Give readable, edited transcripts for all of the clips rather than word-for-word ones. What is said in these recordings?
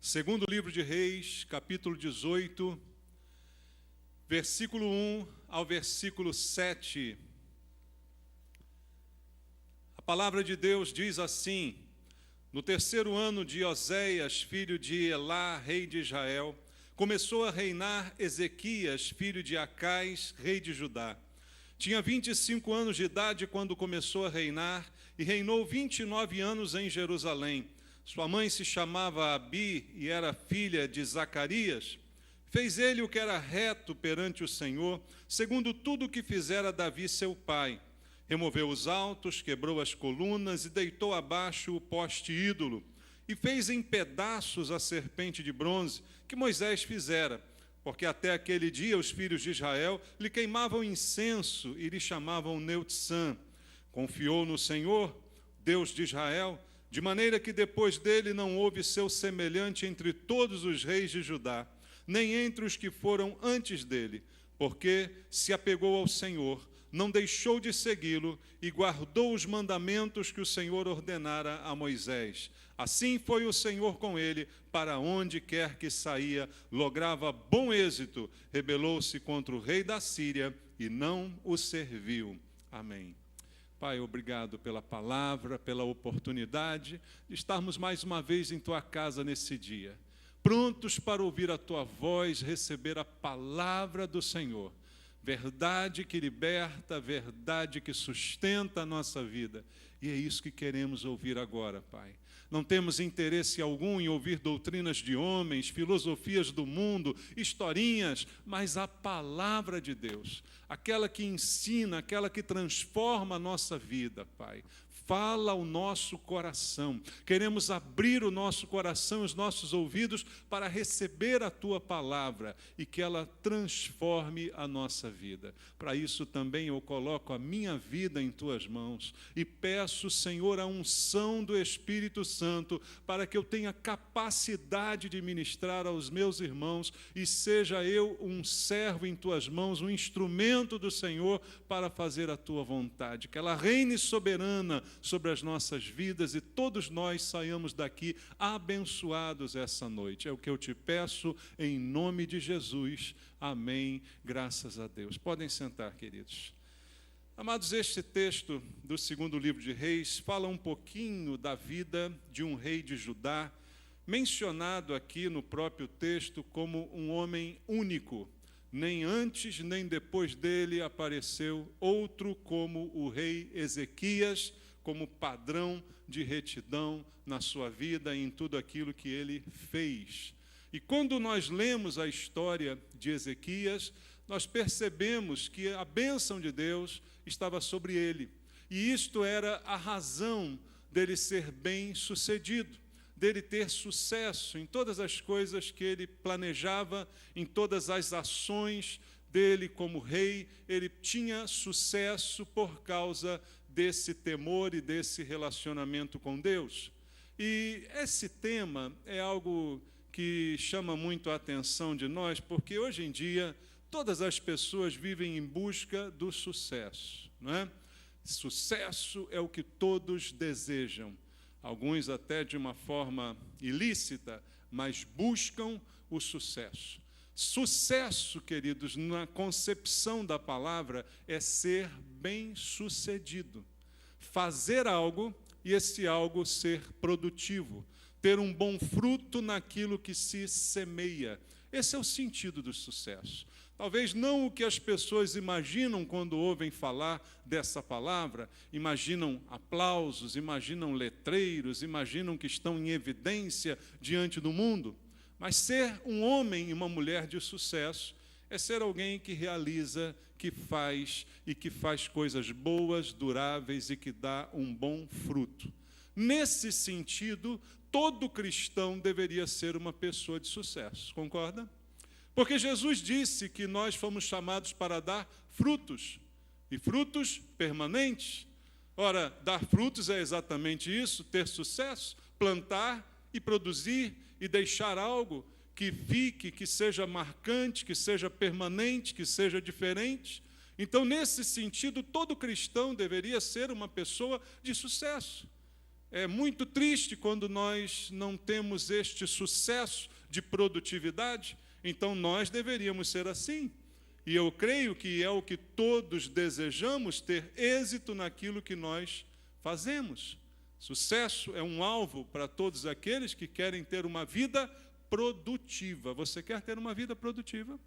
Segundo livro de Reis, capítulo 18, versículo 1 ao versículo 7. A palavra de Deus diz assim: no terceiro ano de Oséias, filho de Elá, rei de Israel, começou a reinar Ezequias, filho de Acais, rei de Judá. Tinha 25 anos de idade quando começou a reinar e reinou 29 anos em Jerusalém. Sua mãe se chamava Abi e era filha de Zacarias. Fez ele o que era reto perante o Senhor, segundo tudo o que fizera Davi seu pai. Removeu os altos, quebrou as colunas e deitou abaixo o poste ídolo. E fez em pedaços a serpente de bronze que Moisés fizera, porque até aquele dia os filhos de Israel lhe queimavam incenso e lhe chamavam Neutzã. Confiou no Senhor, Deus de Israel, de maneira que depois dele não houve seu semelhante entre todos os reis de Judá, nem entre os que foram antes dele, porque se apegou ao Senhor, não deixou de segui-lo e guardou os mandamentos que o Senhor ordenara a Moisés. Assim foi o Senhor com ele, para onde quer que saía, lograva bom êxito, rebelou-se contra o rei da Síria e não o serviu. Amém. Pai, obrigado pela palavra, pela oportunidade de estarmos mais uma vez em Tua casa nesse dia, prontos para ouvir a Tua voz, receber a palavra do Senhor, verdade que liberta, verdade que sustenta a nossa vida, e é isso que queremos ouvir agora, Pai. Não temos interesse algum em ouvir doutrinas de homens, filosofias do mundo, historinhas, mas a palavra de Deus, aquela que ensina, aquela que transforma a nossa vida, Pai. Fala ao nosso coração. Queremos abrir o nosso coração, os nossos ouvidos para receber a Tua palavra e que ela transforme a nossa vida. Para isso também eu coloco a minha vida em Tuas mãos e peço, Senhor, a unção do Espírito Santo para que eu tenha capacidade de ministrar aos meus irmãos e seja eu um servo em Tuas mãos, um instrumento do Senhor para fazer a Tua vontade. Que ela reine soberana sobre as nossas vidas e todos nós saiamos daqui abençoados essa noite. É o que eu te peço em nome de Jesus. Amém. Graças a Deus. Podem sentar, queridos. Amados, este texto do segundo livro de Reis fala um pouquinho da vida de um rei de Judá, mencionado aqui no próprio texto como um homem único. Nem antes nem depois dele apareceu outro como o rei Ezequias, como padrão de retidão na sua vida e em tudo aquilo que ele fez. E quando nós lemos a história de Ezequias, nós percebemos que a bênção de Deus estava sobre ele. E isto era a razão dele ser bem-sucedido, dele ter sucesso em todas as coisas que ele planejava, em todas as ações dele como rei. Ele tinha sucesso por causa desse temor e desse relacionamento com Deus. E esse tema é algo que chama muito a atenção de nós, porque hoje em dia todas as pessoas vivem em busca do sucesso, não é? Sucesso é o que todos desejam, alguns até de uma forma ilícita, mas buscam o sucesso. Sucesso, queridos, na concepção da palavra, é ser bem-sucedido. Fazer algo e esse algo ser produtivo. Ter um bom fruto naquilo que se semeia. Esse é o sentido do sucesso. Talvez não o que as pessoas imaginam quando ouvem falar dessa palavra, imaginam aplausos, imaginam letreiros, imaginam que estão em evidência diante do mundo. Mas ser um homem e uma mulher de sucesso é ser alguém que realiza, que faz e que faz coisas boas, duráveis e que dá um bom fruto. Nesse sentido, todo cristão deveria ser uma pessoa de sucesso, concorda? Porque Jesus disse que nós fomos chamados para dar frutos, e frutos permanentes. Ora, dar frutos é exatamente isso, ter sucesso, plantar e produzir e deixar algo que fique, que seja marcante, que seja permanente, que seja diferente. Então, nesse sentido, todo cristão deveria ser uma pessoa de sucesso. é muito triste quando nós não temos este sucesso de produtividade, então nós deveríamos ser assim. E eu creio que é o que todos desejamos, ter êxito naquilo que nós fazemos. Sucesso é um alvo para todos aqueles que querem ter uma vida produtiva. Você quer ter uma vida produtiva?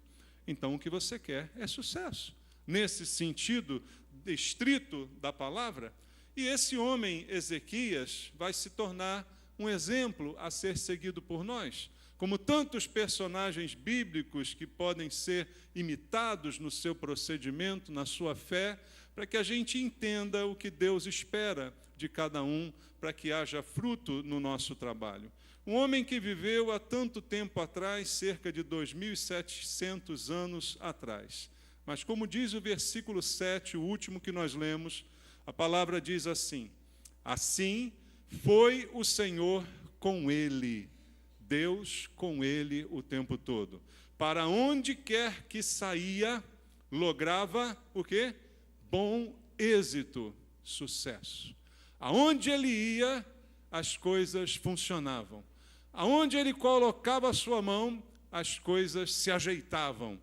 Então o que você quer é sucesso. Nesse sentido estrito da palavra. E esse homem, Ezequias, vai se tornar um exemplo a ser seguido por nós. Como tantos personagens bíblicos que podem ser imitados no seu procedimento, na sua fé, para que a gente entenda o que Deus espera de cada um, para que haja fruto no nosso trabalho. Um homem que viveu há tanto tempo atrás, cerca de 2.700 anos atrás. Mas como diz o versículo 7, o último que nós lemos, a palavra diz assim: assim foi o Senhor com ele, Deus com ele o tempo todo. Para onde quer que saía, lograva o quê? Bom êxito, sucesso. Aonde ele ia, as coisas funcionavam. Aonde ele colocava a sua mão, as coisas se ajeitavam.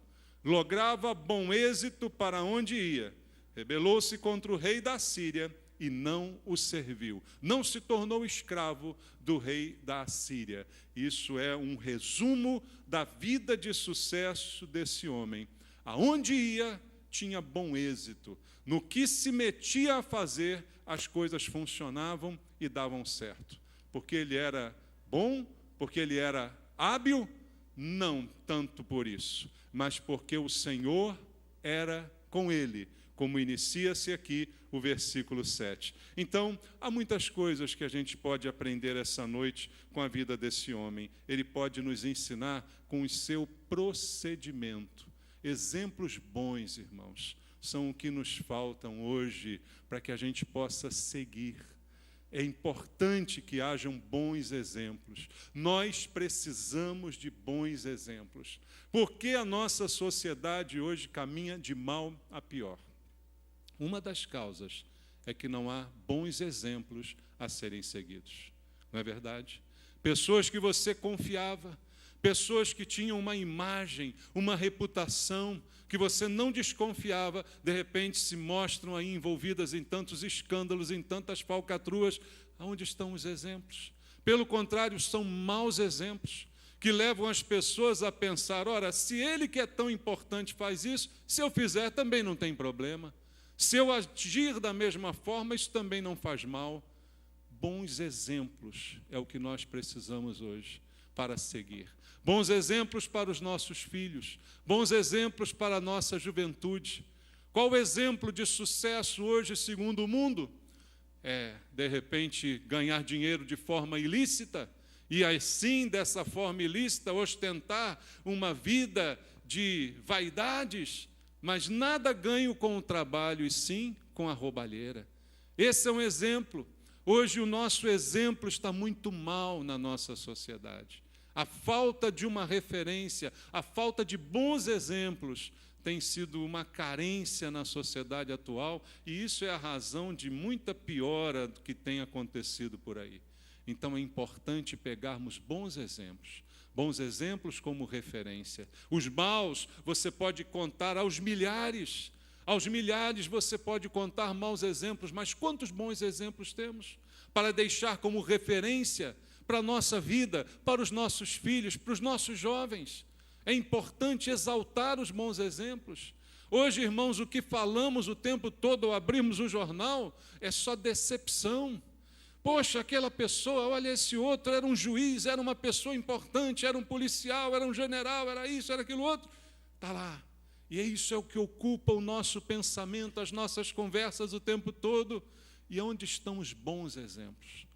Lograva bom êxito para onde ia. Rebelou-se contra o rei da Síria e não o serviu. Não se tornou escravo do rei da Síria. Isso é um resumo da vida de sucesso desse homem. Aonde ia, tinha bom êxito. No que se metia a fazer, as coisas funcionavam e davam certo. Porque ele era bom, porque ele era hábil, não tanto por isso, mas porque o Senhor era com ele, como inicia-se aqui o versículo 7. Então, há muitas coisas que a gente pode aprender essa noite com a vida desse homem. Ele pode nos ensinar com o seu procedimento. Exemplos bons, irmãos, são o que nos faltam hoje para que a gente possa seguir. É importante que hajam bons exemplos. Nós precisamos de bons exemplos. Porque a nossa sociedade hoje caminha de mal a pior. Uma das causas é que não há bons exemplos a serem seguidos. Não é verdade? Pessoas que você confiava, pessoas que tinham uma imagem, uma reputação, que você não desconfiava, de repente se mostram aí envolvidas em tantos escândalos, em tantas falcatruas. Aonde estão os exemplos? Pelo contrário, são maus exemplos, que levam as pessoas a pensar, ora, se ele que é tão importante faz isso, se eu fizer também não tem problema. Se eu agir da mesma forma, isso também não faz mal. Bons exemplos é o que nós precisamos hoje para seguir. Bons exemplos para os nossos filhos, bons exemplos para a nossa juventude. Qual o exemplo de sucesso hoje, segundo o mundo? É, de repente, ganhar dinheiro de forma ilícita e assim, dessa forma ilícita, ostentar uma vida de vaidades, mas nada ganho com o trabalho e sim com a roubalheira. Esse é um exemplo. Hoje o nosso exemplo está muito mal na nossa sociedade. A falta de uma referência, a falta de bons exemplos tem sido uma carência na sociedade atual e isso é a razão de muita piora que tem acontecido por aí. Então é importante pegarmos bons exemplos como referência. Os maus você pode contar aos milhares você pode contar maus exemplos, mas quantos bons exemplos temos para deixar como referência para a nossa vida, para os nossos filhos, para os nossos jovens? É importante exaltar os bons exemplos. Hoje, irmãos, o que falamos o tempo todo ao abrirmos um jornal é só decepção. Poxa, aquela pessoa, olha esse outro, era um juiz, era uma pessoa importante, era um policial, era um general, era isso, era aquilo outro. Está lá. E isso é o que ocupa o nosso pensamento, as nossas conversas o tempo todo. E onde estão os bons exemplos?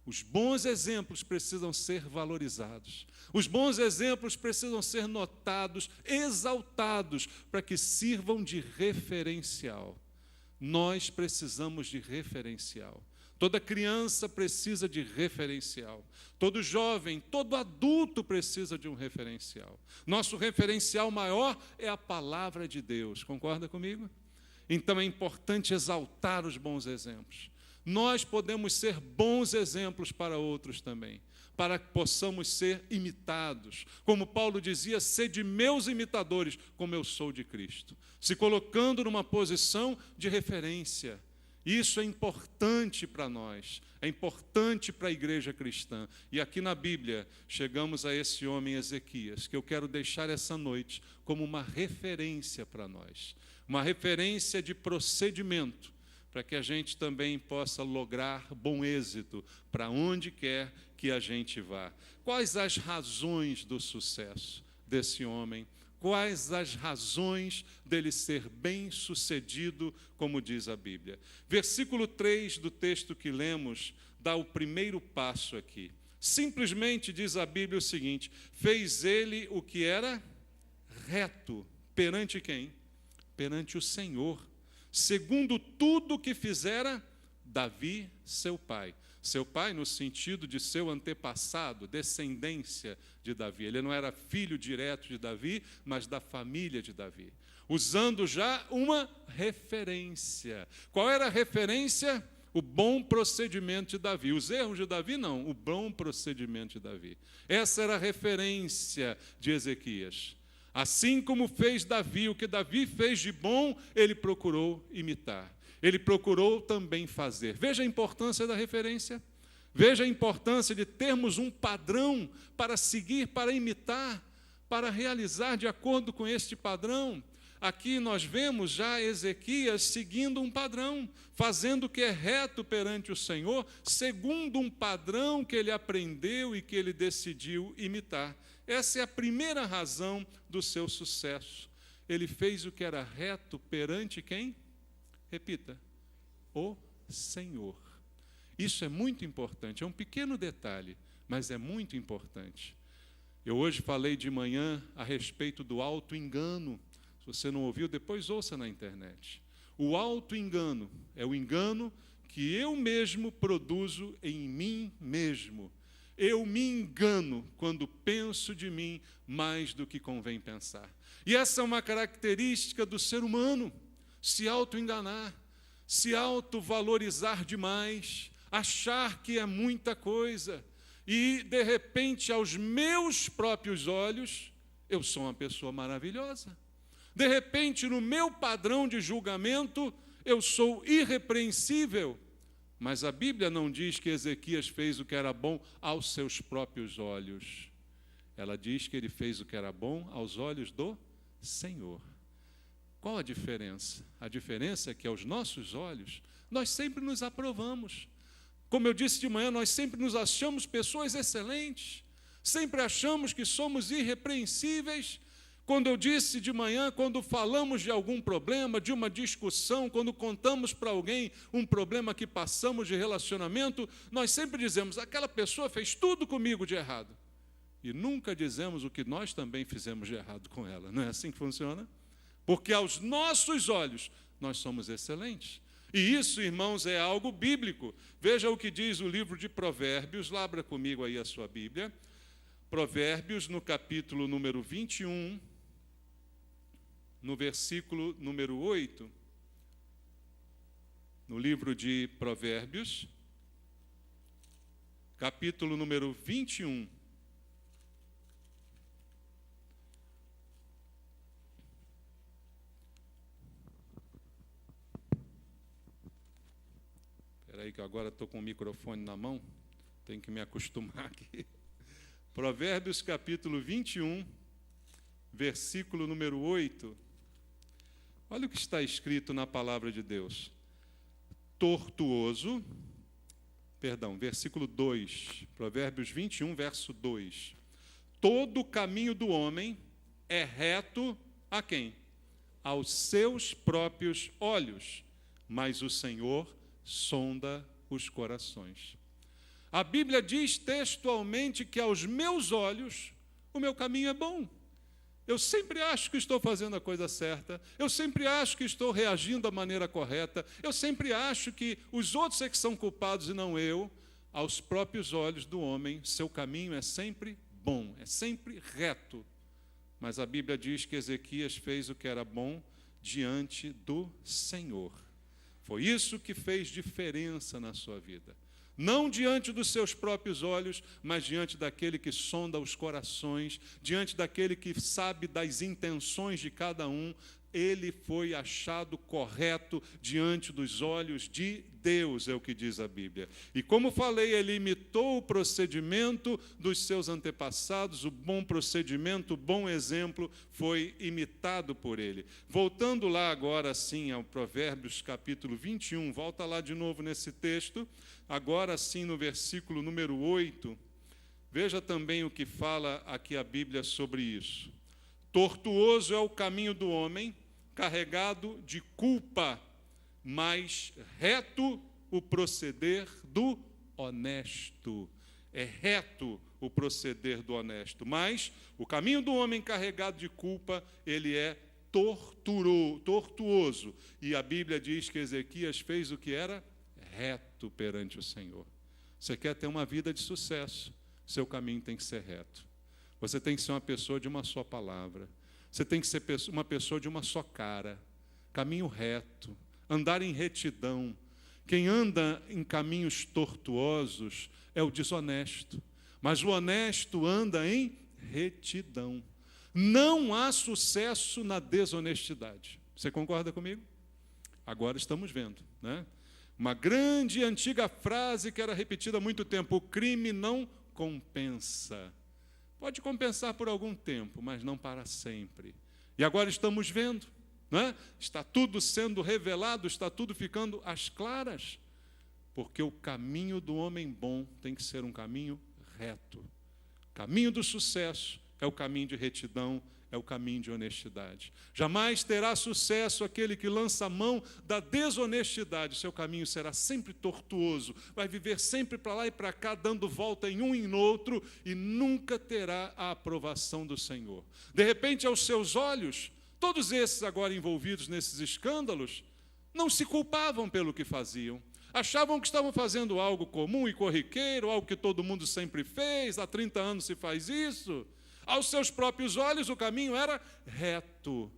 Os bons exemplos precisam ser valorizados. Os bons exemplos precisam ser notados, exaltados, para que sirvam de referencial. Nós precisamos de referencial. Toda criança precisa de referencial. Todo jovem, todo adulto precisa de um referencial. Nosso referencial maior é a palavra de Deus. Concorda comigo? Então é importante exaltar os bons exemplos. nós podemos ser bons exemplos para outros também, para que possamos ser imitados. Como Paulo dizia, sede meus imitadores, como eu sou de Cristo. Se colocando numa posição de referência. Isso é importante para nós, é importante para a igreja cristã. E aqui na Bíblia, chegamos a esse homem Ezequias, que eu quero deixar essa noite como uma referência para nós. Uma referência de procedimento, para que a gente também possa lograr bom êxito para onde quer que a gente vá. Quais as razões do sucesso desse homem? Quais as razões dele ser bem-sucedido, como diz a Bíblia? Versículo 3 do texto que lemos dá o primeiro passo aqui. Simplesmente diz a Bíblia o seguinte: fez ele o que era reto. Perante quem? Perante o Senhor, segundo tudo que fizera Davi, seu pai. Seu pai no sentido de seu antepassado, descendência de Davi. Ele não era filho direto de Davi, mas da família de Davi. Usando já uma referência. Qual era a referência? O bom procedimento de Davi. Os erros de Davi, não. O bom procedimento de Davi. Essa era a referência de Ezequias. Assim como fez Davi, o que Davi fez de bom, ele procurou imitar. Ele procurou também fazer. Veja a importância da referência. Veja a importância de termos um padrão para seguir, para imitar, para realizar de acordo com este padrão. Aqui nós vemos já Ezequias seguindo um padrão, fazendo o que é reto perante o Senhor, segundo um padrão que ele aprendeu e que ele decidiu imitar. Essa é a primeira razão do seu sucesso. Ele fez o que era reto perante quem? Repita, o Senhor. Isso é muito importante, é um pequeno detalhe, mas é muito importante. Eu hoje falei de manhã a respeito do auto-engano. Se você não ouviu, depois ouça na internet. O auto-engano é o engano que eu mesmo produzo em mim mesmo. Eu me engano quando penso de mim mais do que convém pensar. E essa é uma característica do ser humano, se auto-enganar, se auto-valorizar demais, achar que é muita coisa. E, de repente, aos meus próprios olhos, eu sou uma pessoa maravilhosa. De repente, no meu padrão de julgamento, eu sou irrepreensível. Mas a Bíblia não diz que Ezequias fez o que era bom aos seus próprios olhos. Ela diz que ele fez o que era bom aos olhos do Senhor. Qual a diferença? A diferença é que aos nossos olhos, nós sempre nos aprovamos. Como eu disse de manhã, nós sempre nos achamos pessoas excelentes. Sempre achamos que somos irrepreensíveis. Quando eu disse de manhã, quando falamos de algum problema, de uma discussão, quando contamos para alguém um problema que passamos de relacionamento, nós sempre dizemos, aquela pessoa fez tudo comigo de errado. E nunca dizemos o que nós também fizemos de errado com ela. Não é assim que funciona? Porque aos nossos olhos, nós somos excelentes. E isso, irmãos, é algo bíblico. Veja o que diz o livro de Provérbios, abra comigo aí a sua Bíblia. Provérbios, no capítulo número 21, no versículo número 8, no livro de Provérbios, capítulo número 21. Espera aí que agora estou com o microfone na mão, tenho que me acostumar aqui. Provérbios capítulo 21, versículo número 8. Olha o que está escrito na palavra de Deus. Versículo 2, Provérbios 21, verso 2. Todo o caminho do homem é reto a quem? Aos seus próprios olhos, mas o Senhor sonda os corações. A Bíblia diz textualmente que aos meus olhos o meu caminho é bom. Eu sempre acho que estou fazendo a coisa certa, eu sempre acho que estou reagindo da maneira correta, eu sempre acho que os outros é que são culpados e não eu. Aos próprios olhos do homem, seu caminho é sempre bom, é sempre reto. Mas a Bíblia diz que Ezequias fez o que era bom diante do Senhor. Foi isso que fez diferença na sua vida. Não diante dos seus próprios olhos, mas diante daquele que sonda os corações, diante daquele que sabe das intenções de cada um. Ele foi achado correto diante dos olhos de Deus, é o que diz a Bíblia. E como falei, ele imitou o procedimento dos seus antepassados, o bom procedimento, o bom exemplo foi imitado por ele. Voltando lá agora sim ao Provérbios capítulo 21, volta lá de novo nesse texto, agora sim no versículo número 8, veja também o que fala aqui a Bíblia sobre isso. Tortuoso é o caminho do homem, carregado de culpa, mas reto o proceder do honesto. É reto o proceder do honesto, mas o caminho do homem carregado de culpa, ele é tortuoso. E a Bíblia diz que Ezequias fez o que era reto perante o Senhor. Você quer ter uma vida de sucesso, seu caminho tem que ser reto. Você tem que ser uma pessoa de uma só palavra. Você tem que ser uma pessoa de uma só cara, caminho reto, andar em retidão. Quem anda em caminhos tortuosos é o desonesto, mas o honesto anda em retidão. Não há sucesso na desonestidade. Você concorda comigo? Agora estamos vendo, né? Uma grande e antiga frase que era repetida há muito tempo: o crime não compensa. Pode compensar por algum tempo, mas não para sempre. E agora estamos vendo, né? Está tudo sendo revelado, está tudo ficando às claras, porque o caminho do homem bom tem que ser um caminho reto. O caminho do sucesso é o caminho de retidão, é o caminho de honestidade. Jamais terá sucesso aquele que lança a mão da desonestidade. Seu caminho será sempre tortuoso, vai viver sempre para lá e para cá, dando volta em um e no outro, e nunca terá a aprovação do Senhor. De repente, aos seus olhos, todos esses agora envolvidos nesses escândalos, não se culpavam pelo que faziam. Achavam que estavam fazendo algo comum e corriqueiro, algo que todo mundo sempre fez, há 30 anos se faz isso. Aos seus próprios olhos o caminho era reto,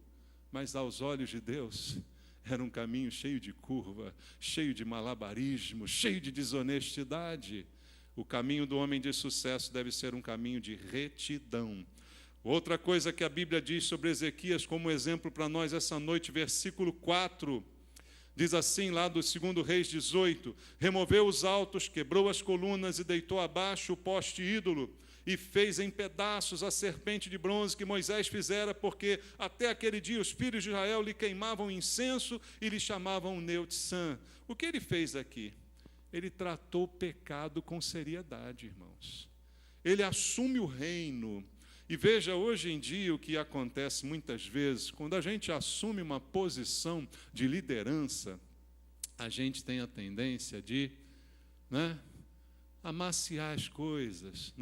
mas aos olhos de Deus era um caminho cheio de curva, cheio de malabarismo, cheio de desonestidade. O caminho do homem de sucesso deve ser um caminho de retidão. Outra coisa que a Bíblia diz sobre Ezequias como exemplo para nós essa noite, versículo 4, diz assim lá do 2 Reis 18, removeu os altos, quebrou as colunas e deitou abaixo o poste ídolo, e fez em pedaços a serpente de bronze que Moisés fizera, porque até aquele dia os filhos de Israel lhe queimavam incenso e lhe chamavam Neutzan. O que ele fez aqui? Ele tratou o pecado com seriedade, irmãos. Ele assume o reino. E veja, hoje em dia, o que acontece muitas vezes, quando a gente assume uma posição de liderança, a gente tem a tendência de, amaciar as coisas,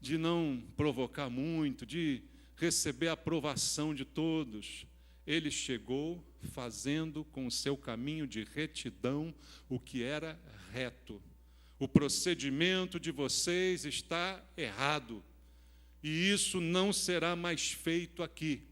de não provocar muito, de receber a aprovação de todos. Ele chegou fazendo com o seu caminho de retidão o que era reto. O procedimento de vocês está errado, e isso não será mais feito aqui.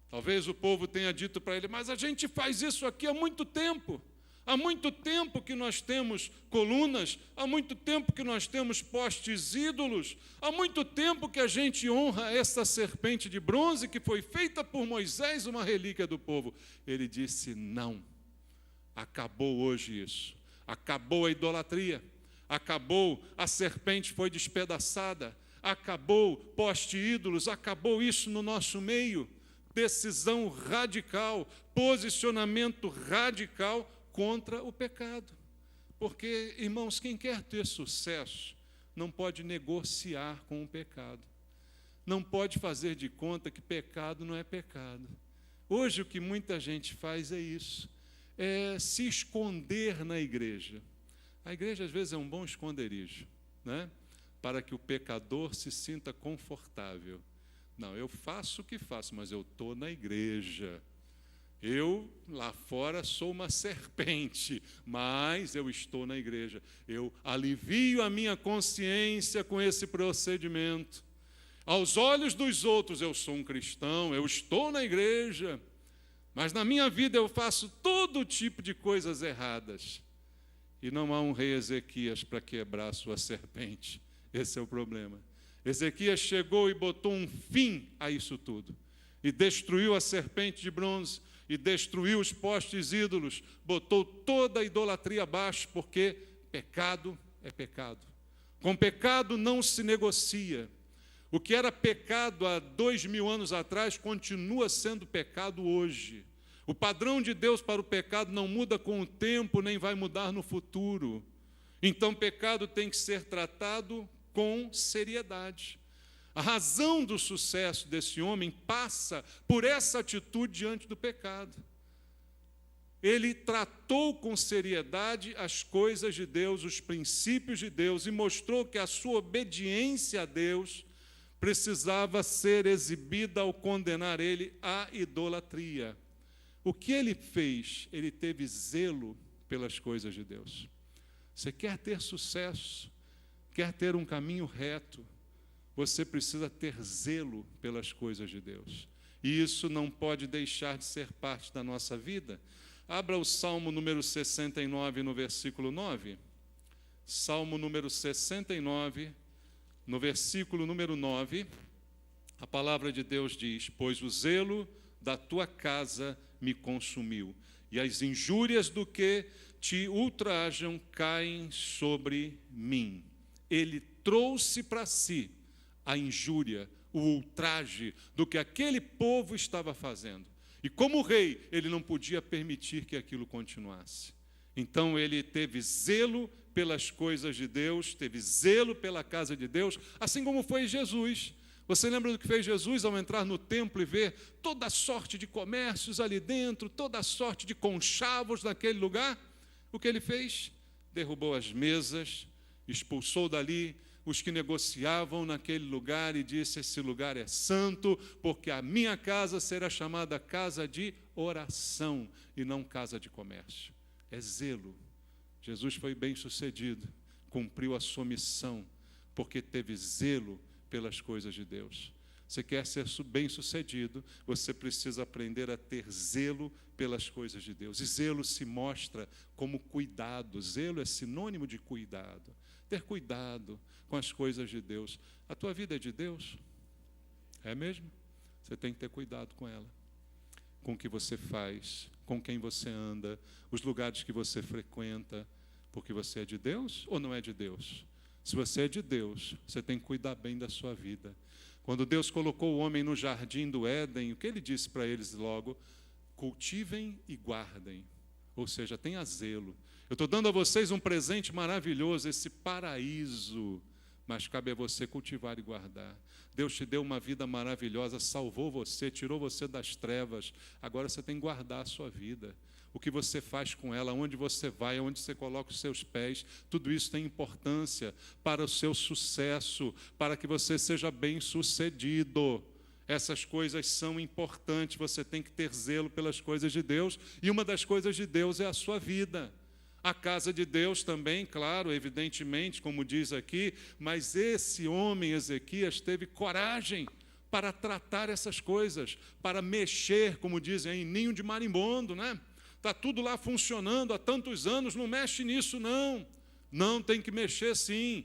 Talvez o povo tenha dito para ele, mas a gente faz isso aqui há muito tempo. Há muito tempo que nós temos colunas, há muito tempo que nós temos postes ídolos, há muito tempo que a gente honra essa serpente de bronze que foi feita por Moisés, uma relíquia do povo. Ele disse, não, acabou hoje isso, acabou a idolatria, acabou, a serpente foi despedaçada, acabou poste ídolos, acabou isso no nosso meio. Decisão radical, posicionamento radical contra o pecado. Porque, irmãos, quem quer ter sucesso não pode negociar com o pecado. Não pode fazer de conta que pecado não é pecado. Hoje o que muita gente faz é isso, é se esconder na igreja. A igreja às vezes é um bom esconderijo, para que o pecador se sinta confortável. Não, eu faço o que faço, mas eu estou na igreja. Eu, lá fora, sou uma serpente, mas eu estou na igreja. Eu alivio a minha consciência com esse procedimento. Aos olhos dos outros, eu sou um cristão, eu estou na igreja. Mas na minha vida eu faço todo tipo de coisas erradas. E não há um rei Ezequias para quebrar a sua serpente. Esse é o problema. Ezequias chegou e botou um fim a isso tudo. E destruiu a serpente de bronze, e destruiu os postes ídolos, botou toda a idolatria abaixo, porque pecado é pecado. Com pecado não se negocia. O que era pecado há 2000 anos atrás continua sendo pecado hoje. O padrão de Deus para o pecado não muda com o tempo, nem vai mudar no futuro. Então, pecado tem que ser tratado com seriedade. A razão do sucesso desse homem passa por essa atitude diante do pecado. Ele tratou com seriedade as coisas de Deus, os princípios de Deus, e mostrou que a sua obediência a Deus precisava ser exibida ao condenar ele à idolatria. O que ele fez? Ele teve zelo pelas coisas de Deus. Você quer ter sucesso, quer ter um caminho reto, você precisa ter zelo pelas coisas de Deus. E isso não pode deixar de ser parte da nossa vida. Abra o Salmo número 69, no versículo 9. Salmo número 69, no versículo número 9, a palavra de Deus diz: pois o zelo da tua casa me consumiu, e as injúrias do que te ultrajam caem sobre mim. Ele trouxe para si a injúria, o ultraje do que aquele povo estava fazendo. E como rei, ele não podia permitir que aquilo continuasse. Então ele teve zelo pelas coisas de Deus, teve zelo pela casa de Deus, assim como foi Jesus. Você lembra do que fez Jesus ao entrar no templo e ver toda sorte de comércios ali dentro, toda sorte de conchavos naquele lugar? O que ele fez? Derrubou as mesas, expulsou dali os que negociavam naquele lugar e disse: esse lugar é santo, porque a minha casa será chamada casa de oração e não casa de comércio. É zelo. Jesus foi bem-sucedido, cumpriu a sua missão, porque teve zelo pelas coisas de Deus. Você quer ser bem-sucedido, você precisa aprender a ter zelo pelas coisas de Deus. E zelo se mostra como cuidado. Zelo é sinônimo de cuidado. Ter cuidado com as coisas de Deus. A tua vida é de Deus? É mesmo? Você tem que ter cuidado com ela. Com o que você faz, com quem você anda, os lugares que você frequenta, porque você é de Deus ou não é de Deus? Se você é de Deus, você tem que cuidar bem da sua vida. Quando Deus colocou o homem no jardim do Éden, o que ele disse para eles logo? Cultivem e guardem. Ou seja, tenha zelo. Eu estou dando a vocês um presente maravilhoso, esse paraíso, mas cabe a você cultivar e guardar. Deus te deu uma vida maravilhosa, salvou você, tirou você das trevas. Agora você tem que guardar a sua vida. O que você faz com ela, onde você vai, onde você coloca os seus pés, tudo isso tem importância para o seu sucesso, para que você seja bem-sucedido. Essas coisas são importantes, você tem que ter zelo pelas coisas de Deus, e uma das coisas de Deus é a sua vida. A casa de Deus também, claro, evidentemente, como diz aqui, mas esse homem, Ezequias, teve coragem para tratar essas coisas, para mexer, como dizem, em ninho de marimbondo, né? Está tudo lá funcionando há tantos anos, não mexe nisso, não. Não, tem que mexer sim.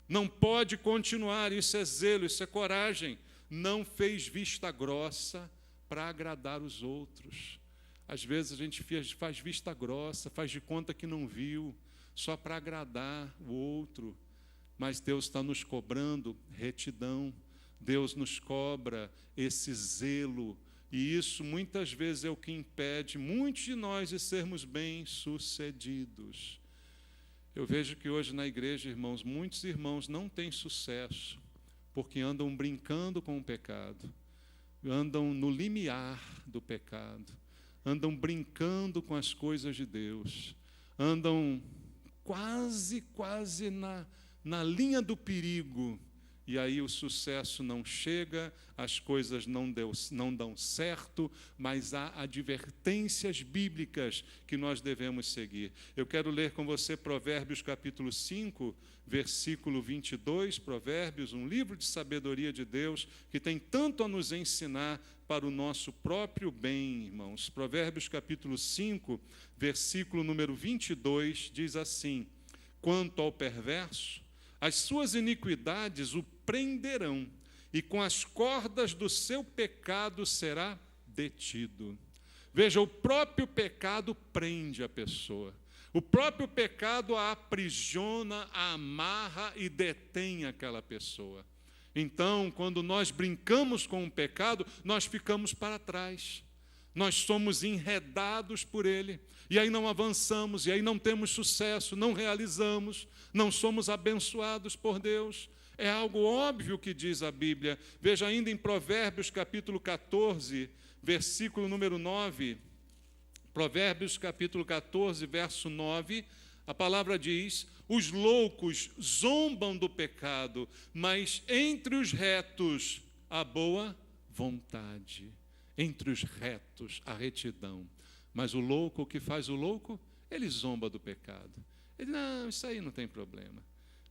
Não pode continuar, isso é zelo, isso é coragem. Não fez vista grossa para agradar os outros. Às vezes a gente faz vista grossa, faz de conta que não viu, só para agradar o outro. Mas Deus está nos cobrando retidão, Deus nos cobra esse zelo, e isso muitas vezes é o que impede muitos de nós de sermos bem-sucedidos. Eu vejo que hoje na igreja, irmãos, muitos irmãos não têm sucesso, porque andam brincando com o pecado, andam no limiar do pecado, andam brincando com as coisas de Deus, andam quase na linha do perigo e aí o sucesso não chega, as coisas não dão certo, mas há advertências bíblicas que nós devemos seguir. Eu quero ler com você Provérbios capítulo 5, versículo 22, Provérbios, um livro de sabedoria de Deus, que tem tanto a nos ensinar para o nosso próprio bem, irmãos. Provérbios capítulo 5, versículo número 22, diz assim: quanto ao perverso, as suas iniquidades o prenderão, e com as cordas do seu pecado será detido. Veja, o próprio pecado prende a pessoa. O próprio pecado a aprisiona, a amarra e detém aquela pessoa. Então, quando nós brincamos com o pecado, nós ficamos para trás. Nós somos enredados por ele. E aí não avançamos, e aí não temos sucesso, não realizamos, não somos abençoados por Deus. É algo óbvio que diz a Bíblia. Veja ainda em Provérbios capítulo 14, versículo número 9. Provérbios capítulo 14, verso 9, a palavra diz: os loucos zombam do pecado, mas entre os retos a boa vontade. Entre os retos a retidão. Mas o louco, o que faz o louco? Ele zomba do pecado. Ele, não, isso aí não tem problema.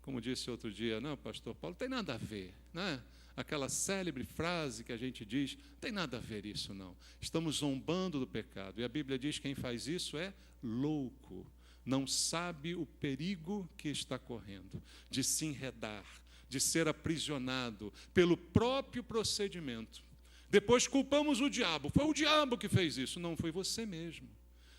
Como disse outro dia, não, pastor Paulo, não tem nada a ver, né? Aquela célebre frase que a gente diz, não tem nada a ver isso não. Estamos zombando do pecado. E a Bíblia diz que quem faz isso é louco. Não sabe o perigo que está correndo, de se enredar, de ser aprisionado pelo próprio procedimento. Depois culpamos o diabo. Foi o diabo que fez isso. Não, foi você mesmo.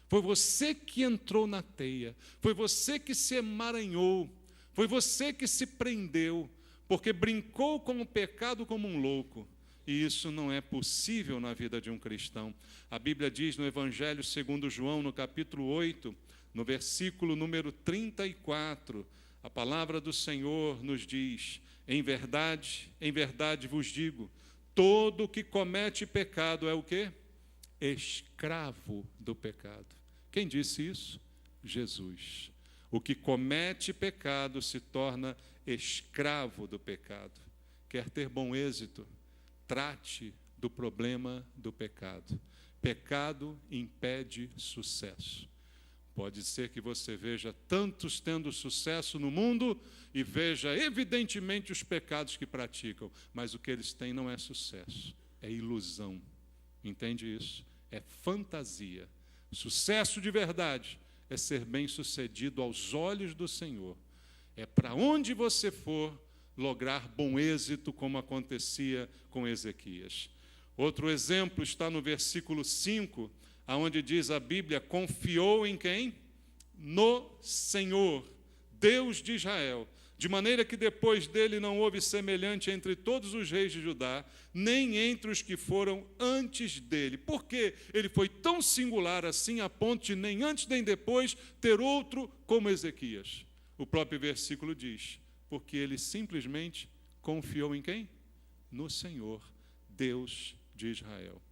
Foi você que entrou na teia. Foi você que se emaranhou. Foi você que se prendeu, porque brincou com o pecado como um louco. E isso não é possível na vida de um cristão. A Bíblia diz no Evangelho segundo João, no capítulo 8, no versículo número 34, a palavra do Senhor nos diz: em verdade vos digo, todo o que comete pecado é o quê? Escravo do pecado. Quem disse isso? Jesus. O que comete pecado se torna escravo do pecado. Quer ter bom êxito? Trate do problema do pecado. Pecado impede sucesso. Pode ser que você veja tantos tendo sucesso no mundo e veja evidentemente os pecados que praticam, mas o que eles têm não é sucesso, é ilusão. Entende isso? É fantasia. Sucesso de verdade é ser bem-sucedido aos olhos do Senhor. É para onde você for lograr bom êxito, como acontecia com Ezequias. Outro exemplo está no versículo 5, aonde diz a Bíblia: confiou em quem? No Senhor, Deus de Israel, de maneira que depois dele não houve semelhante entre todos os reis de Judá, nem entre os que foram antes dele. Por que ele foi tão singular assim, a ponto de nem antes nem depois ter outro como Ezequias? O próprio versículo diz: porque ele simplesmente confiou em quem? No Senhor, Deus de Israel.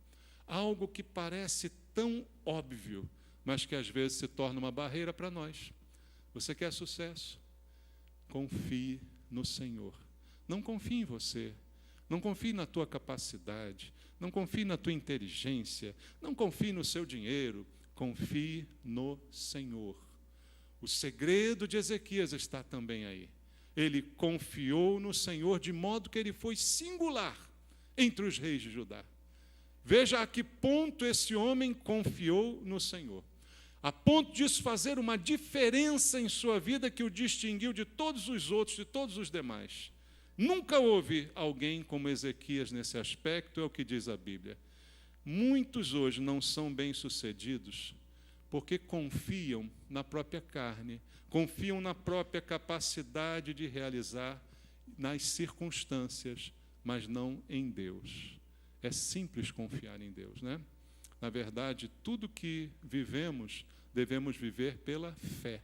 Algo que parece tão óbvio, mas que às vezes se torna uma barreira para nós. Você quer sucesso? Confie no Senhor. Não confie em você. Não confie na tua capacidade. Não confie na tua inteligência. Não confie no seu dinheiro. Confie no Senhor. O segredo de Ezequias está também aí. Ele confiou no Senhor de modo que ele foi singular entre os reis de Judá. Veja a que ponto esse homem confiou no Senhor. A ponto disso fazer uma diferença em sua vida que o distinguiu de todos os outros, de todos os demais. Nunca houve alguém como Ezequias nesse aspecto, é o que diz a Bíblia. Muitos hoje não são bem-sucedidos porque confiam na própria carne, confiam na própria capacidade de realizar nas circunstâncias, mas não em Deus. É simples confiar em Deus, né? Na verdade, tudo que vivemos, devemos viver pela fé.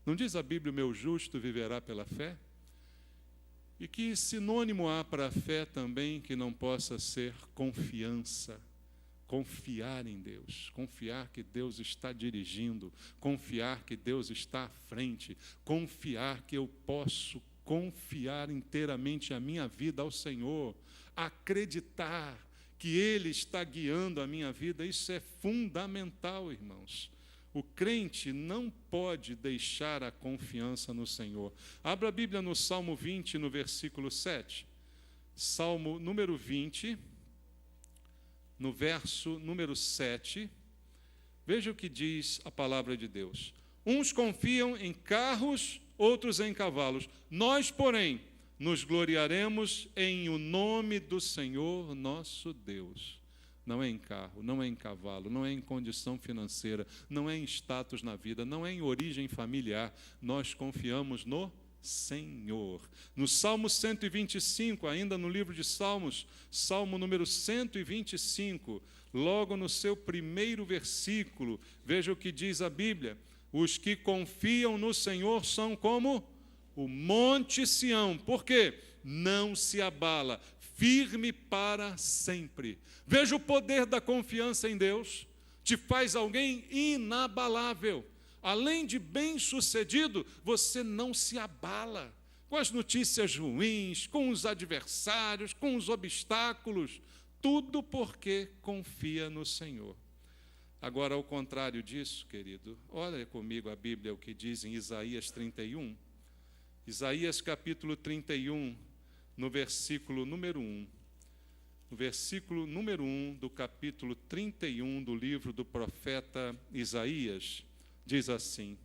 Não diz a Bíblia: o meu justo viverá pela fé? E que sinônimo há para a fé também que não possa ser confiança? Confiar em Deus, confiar que Deus está dirigindo, confiar que Deus está à frente, confiar que eu posso confiar inteiramente a minha vida ao Senhor, acreditar que Ele está guiando a minha vida. Isso é fundamental, irmãos. O crente não pode deixar a confiança no Senhor. Abra a Bíblia no Salmo 20, no versículo 7. Salmo número 20, no verso número 7. Veja o que diz a palavra de Deus. Uns confiam em carros, outros em cavalos. Nós, porém, nos gloriaremos em o nome do Senhor nosso Deus. Não é em carro, não é em cavalo, não é em condição financeira, não é em status na vida, não é em origem familiar. Nós confiamos no Senhor. No Salmo 125, ainda no livro de Salmos, Salmo número 125, logo no seu primeiro versículo, veja o que diz a Bíblia. Os que confiam no Senhor são como o monte Sião. Por quê? Não se abala, firme para sempre. Veja o poder da confiança em Deus. Te faz alguém inabalável. Além de bem-sucedido, você não se abala com as notícias ruins, com os adversários, com os obstáculos. Tudo porque confia no Senhor. Agora, ao contrário disso, querido, olha comigo a Bíblia, o que diz em Isaías 31. Isaías capítulo 31, no versículo número 1. No versículo número 1 do capítulo 31 do livro do profeta Isaías, diz assim: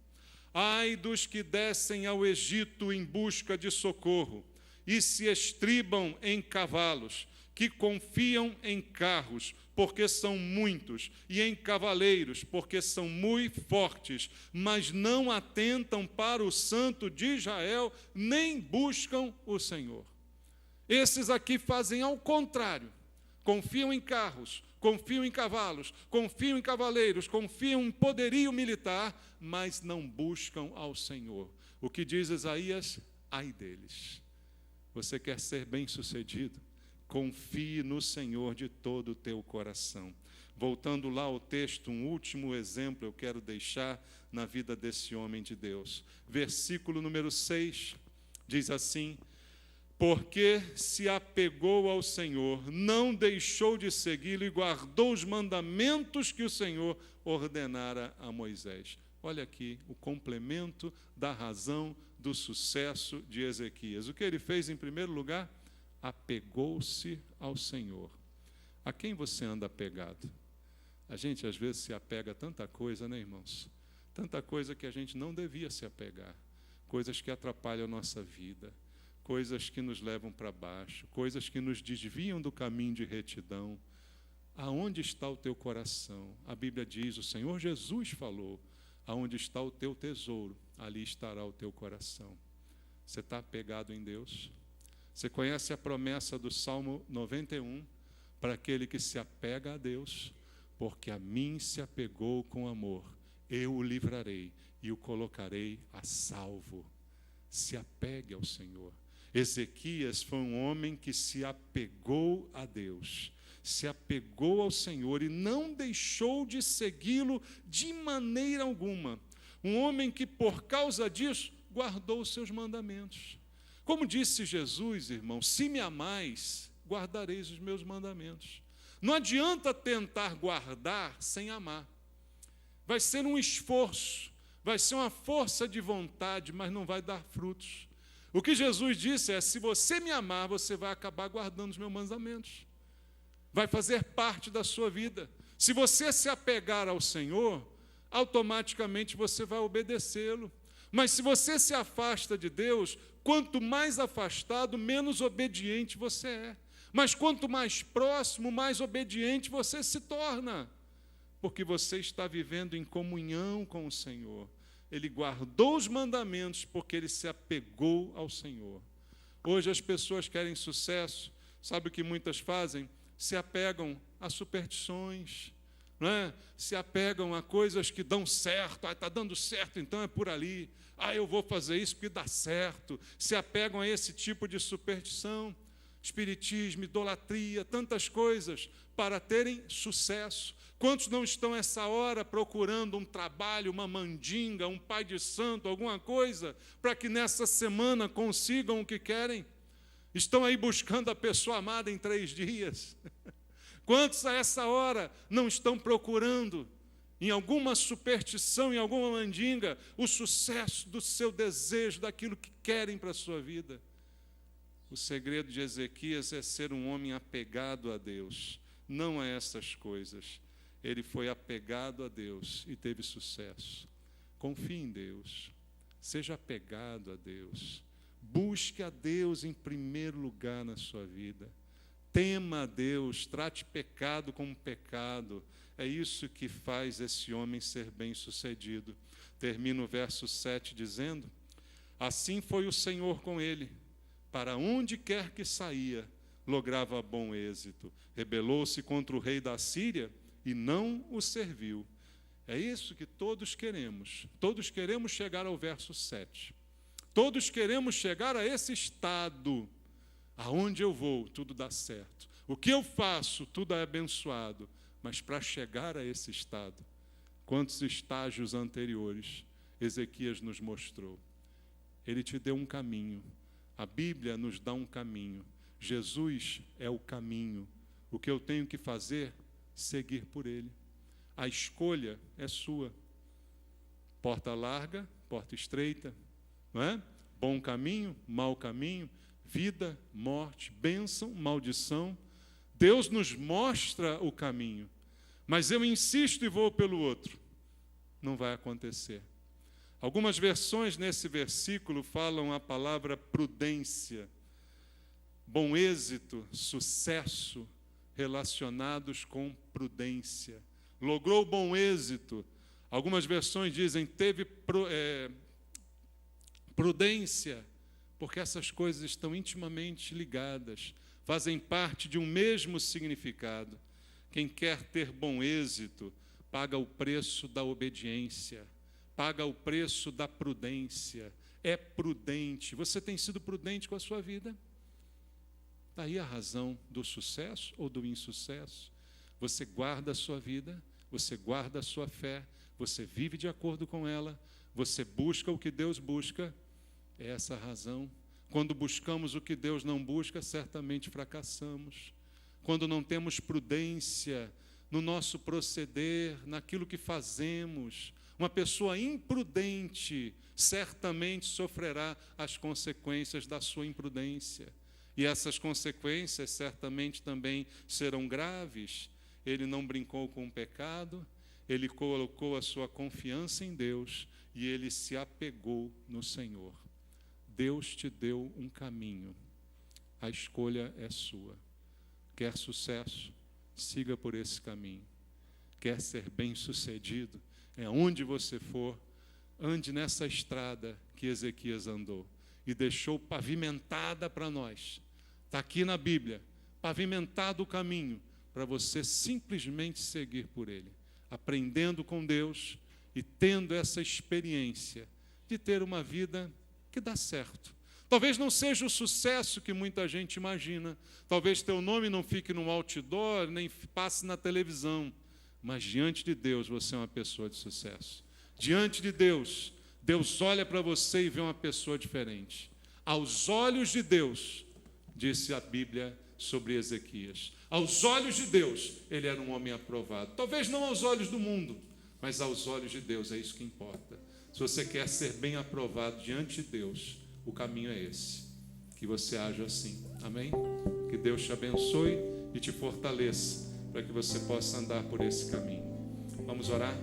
Ai dos que descem ao Egito em busca de socorro e se estribam em cavalos, que confiam em carros, porque são muitos, e em cavaleiros, porque são muito fortes, mas não atentam para o Santo de Israel, nem buscam o Senhor. Esses aqui fazem ao contrário. Confiam em carros, confiam em cavalos, confiam em cavaleiros, confiam em poderio militar, mas não buscam ao Senhor. O que diz Isaías? Ai deles. Você quer ser bem-sucedido? Confie no Senhor de todo o teu coração. Voltando lá ao texto, um último exemplo eu quero deixar na vida desse homem de Deus. Versículo número 6, diz assim: Porque se apegou ao Senhor, não deixou de segui-lo e guardou os mandamentos que o Senhor ordenara a Moisés. Olha aqui o complemento da razão do sucesso de Ezequias. O que ele fez em primeiro lugar? Apegou-se ao Senhor. A quem você anda apegado? A gente às vezes se apega a tanta coisa, né, irmãos? Tanta coisa que a gente não devia se apegar. Coisas que atrapalham a nossa vida, coisas que nos levam para baixo, coisas que nos desviam do caminho de retidão. Aonde está o teu coração? A Bíblia diz, o Senhor Jesus falou, aonde está o teu tesouro, ali estará o teu coração. Você está apegado em Deus? Você conhece a promessa do Salmo 91? Para aquele que se apega a Deus, porque a mim se apegou com amor, eu o livrarei e o colocarei a salvo. Se apegue ao Senhor. Ezequias foi um homem que se apegou a Deus, se apegou ao Senhor e não deixou de segui-lo de maneira alguma. Um homem que, por causa disso, guardou os seus mandamentos. Como disse Jesus, irmão, se me amais, guardareis os meus mandamentos. Não adianta tentar guardar sem amar. Vai ser um esforço, vai ser uma força de vontade, mas não vai dar frutos. O que Jesus disse é, se você me amar, você vai acabar guardando os meus mandamentos. Vai fazer parte da sua vida. Se você se apegar ao Senhor, automaticamente você vai obedecê-lo. Mas se você se afasta de Deus, quanto mais afastado, menos obediente você é. Mas quanto mais próximo, mais obediente você se torna. Porque você está vivendo em comunhão com o Senhor. Ele guardou os mandamentos porque ele se apegou ao Senhor. Hoje as pessoas querem sucesso. Sabe o que muitas fazem? Se apegam a superstições, não é? Se apegam a coisas que dão certo. Está dando certo, então é por ali. Eu vou fazer isso porque dá certo. Se apegam a esse tipo de superstição. espiritismo, idolatria, tantas coisas, para terem sucesso. Quantos não estão essa hora procurando um trabalho, uma mandinga, um pai de santo, alguma coisa, para que nessa semana consigam o que querem? Estão aí buscando a pessoa amada em 3 dias. Quantos a essa hora não estão procurando, em alguma superstição, em alguma mandinga, o sucesso do seu desejo, daquilo que querem para a sua vida? O segredo de Ezequias é ser um homem apegado a Deus, não a essas coisas. Ele foi apegado a Deus e teve sucesso. Confie em Deus, seja apegado a Deus, busque a Deus em primeiro lugar na sua vida. Tema a Deus, trate pecado como pecado. É isso que faz esse homem ser bem-sucedido. Termina o verso 7 dizendo: assim foi o Senhor com ele, para onde quer que saía, lograva bom êxito. Rebelou-se contra o rei da Síria e não o serviu. É isso que todos queremos. Todos queremos chegar ao verso 7. Todos queremos chegar a esse estado. Aonde eu vou, tudo dá certo. O que eu faço, tudo é abençoado. Mas para chegar a esse estado, quantos estágios anteriores Ezequias nos mostrou? Ele te deu um caminho. A Bíblia nos dá um caminho. Jesus é o caminho. O que eu tenho que fazer? Seguir por ele. A escolha é sua. Porta larga, porta estreita, não é? Bom caminho, mau caminho, vida, morte, bênção, maldição. Deus nos mostra o caminho, mas eu insisto e vou pelo outro. Não vai acontecer. Algumas versões nesse versículo falam a palavra prudência, bom êxito, sucesso, relacionados com prudência. Logrou bom êxito. Algumas versões dizem teve prudência, porque essas coisas estão intimamente ligadas, fazem parte de um mesmo significado. Quem quer ter bom êxito, paga o preço da obediência, paga o preço da prudência, é prudente. Você tem sido prudente com a sua vida? Está aí a razão do sucesso ou do insucesso. Você guarda a sua vida, você guarda a sua fé, você vive de acordo com ela, você busca o que Deus busca. É essa a razão. Quando buscamos o que Deus não busca, certamente fracassamos. Quando não temos prudência no nosso proceder, naquilo que fazemos, uma pessoa imprudente certamente sofrerá as consequências da sua imprudência. E essas consequências certamente também serão graves. Ele não brincou com o pecado, ele colocou a sua confiança em Deus e ele se apegou no Senhor. Deus te deu um caminho, a escolha é sua. Quer sucesso? Siga por esse caminho. Quer ser bem-sucedido? Onde você for, ande nessa estrada que Ezequias andou e deixou pavimentada para nós. Está aqui na Bíblia, pavimentado o caminho para você simplesmente seguir por ele, aprendendo com Deus e tendo essa experiência de ter uma vida que dá certo. Talvez não seja o sucesso que muita gente imagina, talvez teu nome não fique no outdoor, nem passe na televisão, mas diante de Deus você é uma pessoa de sucesso. Diante de Deus, Deus olha para você e vê uma pessoa diferente. Aos olhos de Deus, disse a Bíblia sobre Ezequias, aos olhos de Deus, ele era um homem aprovado. Talvez não aos olhos do mundo, mas aos olhos de Deus, é isso que importa. Se você quer ser bem aprovado diante de Deus, o caminho é esse, que você haja assim, amém? Que Deus te abençoe e te fortaleça, para que você possa andar por esse caminho. Vamos orar?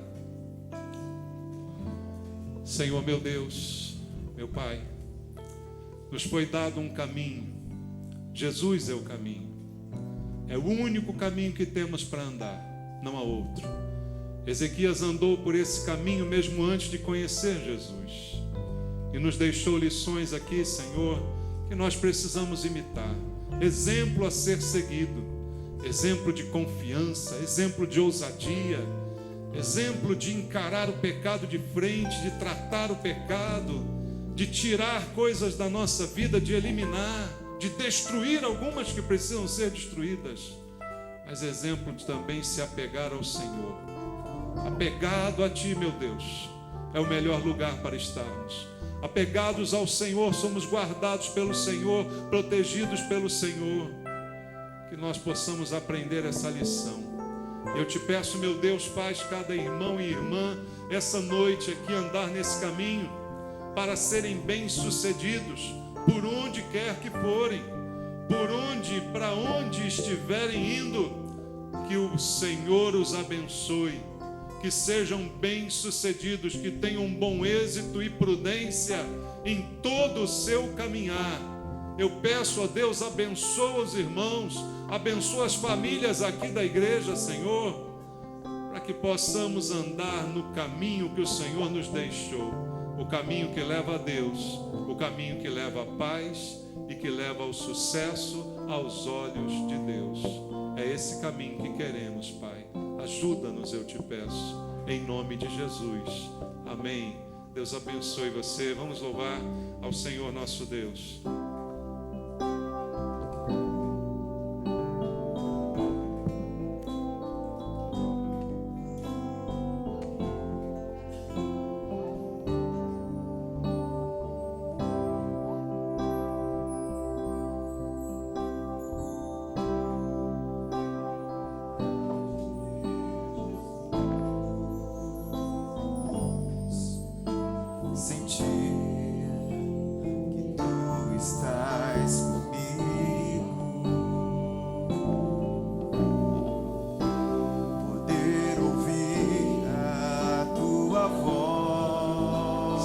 Senhor meu Deus, meu Pai, nos foi dado um caminho, Jesus é o caminho, é o único caminho que temos para andar, não há outro. Ezequias andou por esse caminho mesmo antes de conhecer Jesus. E nos deixou lições aqui, Senhor, que nós precisamos imitar. Exemplo a ser seguido. Exemplo de confiança, exemplo de ousadia, exemplo de encarar o pecado de frente, de tratar o pecado, de tirar coisas da nossa vida, de eliminar. de destruir algumas que precisam ser destruídas, mas exemplo de também se apegar ao Senhor. Apegado a Ti, meu Deus, é o melhor lugar para estarmos. Apegados ao Senhor, somos guardados pelo Senhor, protegidos pelo Senhor. Que nós possamos aprender essa lição. Eu te peço, meu Deus, faz cada irmão e irmã essa noite aqui andar nesse caminho para serem bem-sucedidos por onde quer que forem, para onde estiverem indo. Que o Senhor os abençoe, que sejam bem-sucedidos, que tenham um bom êxito e prudência em todo o seu caminhar. Eu peço a Deus, abençoa os irmãos, abençoa as famílias aqui da igreja, Senhor, para que possamos andar no caminho que o Senhor nos deixou, o caminho que leva a Deus, o caminho que leva à paz e que leva ao sucesso aos olhos de Deus. É esse caminho que queremos, Pai. Ajuda-nos, eu te peço, em nome de Jesus. Amém. Deus abençoe você. Vamos louvar ao Senhor nosso Deus.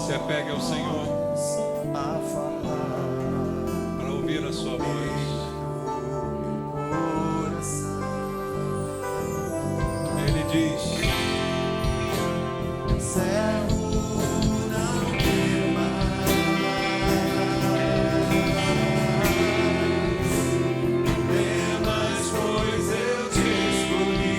Se apegue ao Senhor para ouvir a sua voz. Ele diz: servo, não temas, pois eu te escolhi.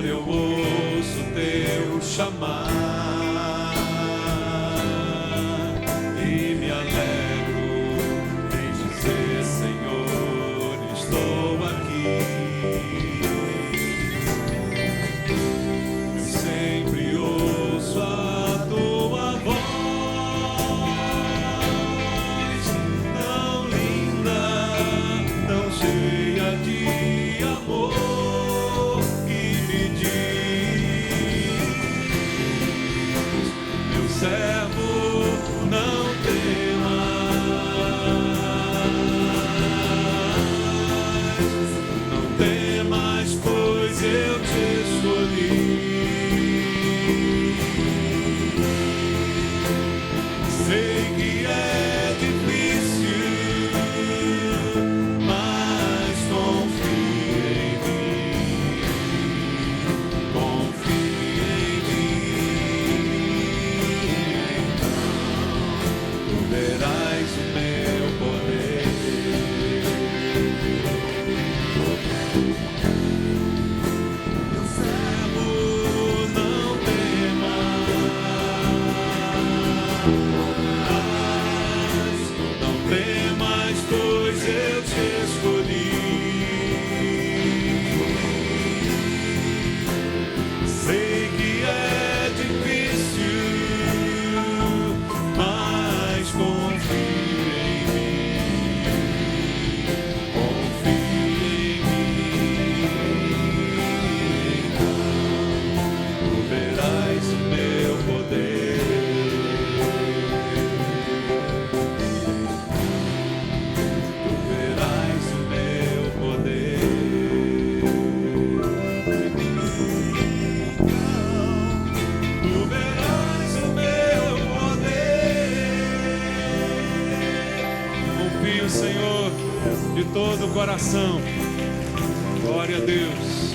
Eu ouço teu chamar e me alegro em dizer: Senhor, estou aqui. Eu sempre ouço a tua voz, tão linda, tão cheia de amor. Servo, não temas, pois eu te escolhi. Sei que é difícil, mas confia em mim, confia em mim. Verás o meu poder. Eu de todo o coração. Glória a Deus.